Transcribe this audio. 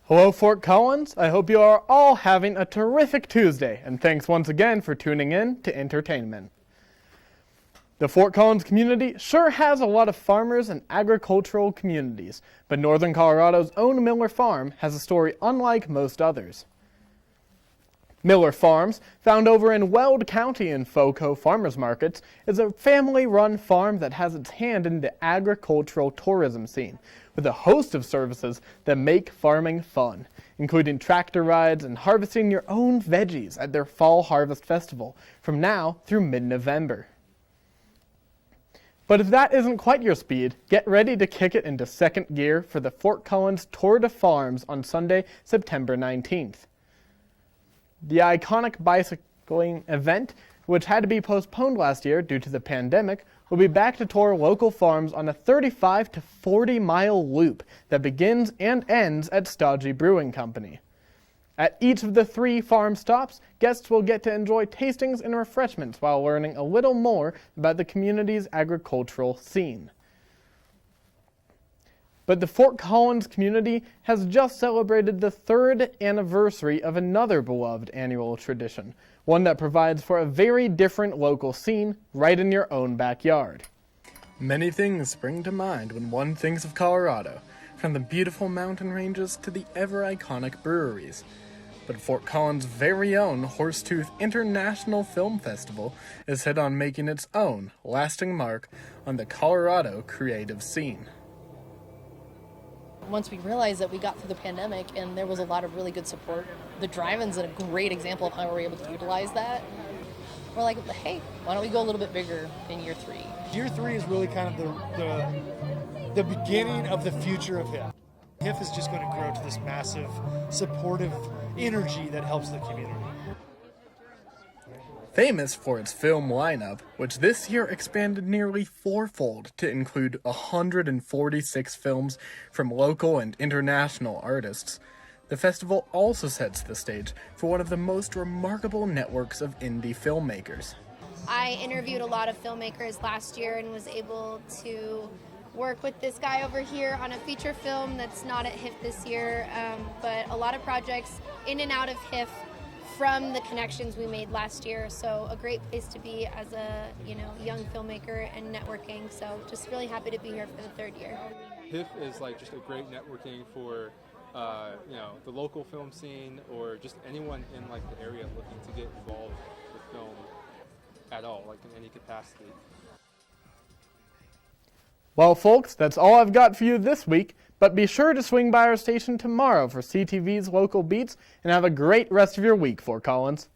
Hello, Fort Collins. I hope you are all having a terrific Tuesday, and thanks once again for tuning in to Entertainment. The Fort Collins community sure has a lot of farmers and agricultural communities, but Northern Colorado's own Miller Farm has a story unlike most others. Miller Farms, found over in Weld County in FOCO Farmers Markets, is a family-run farm that has its hand in the agricultural tourism scene, with a host of services that make farming fun, including tractor rides and harvesting your own veggies at their Fall Harvest Festival from now through mid-November. But if that isn't quite your speed, get ready to kick it into second gear for the Fort Collins Tour de Farms on Sunday, September 19th. The iconic bicycling event, which had to be postponed last year due to the pandemic, will be back to tour local farms on a 35 to 40 mile loop that begins and ends at Stodgy Brewing Company. At each of the 3 farm stops, guests will get to enjoy tastings and refreshments while learning a little more about the community's agricultural scene. But the Fort Collins community has just celebrated the 3rd anniversary of another beloved annual tradition, one that provides for a very different local scene right in your own backyard. Many things spring to mind when one thinks of Colorado, from the beautiful mountain ranges to the ever-iconic breweries. But Fort Collins' very own Horsetooth International Film Festival is set on making its own lasting mark on the Colorado creative scene. Once we realized that we got through the pandemic and there was a lot of really good support, the drive-in's a great example of how we were able to utilize that. We're like, hey, why don't we go a little bit bigger in year 3? Year 3 is really kind of the beginning of the future of HIFF. HIFF is just going to grow to this massive, supportive energy that helps the community. Famous for its film lineup, which this year expanded nearly 4-fold to include 146 films from local and international artists, the festival also sets the stage for one of the most remarkable networks of indie filmmakers. I interviewed a lot of filmmakers last year and was able to work with this guy over here on a feature film that's not at HIFF this year, but a lot of projects in and out of HIFF from the connections we made last year. So a great place to be as a young filmmaker and networking. So just really happy to be here for the 3rd year. HIFF is like just a great networking for the local film scene, or just anyone in like the area looking to get involved with film at all, like in any capacity. Well, folks, that's all I've got for you this week, but be sure to swing by our station tomorrow for CTV's Local Beats, and have a great rest of your week, Fort Collins.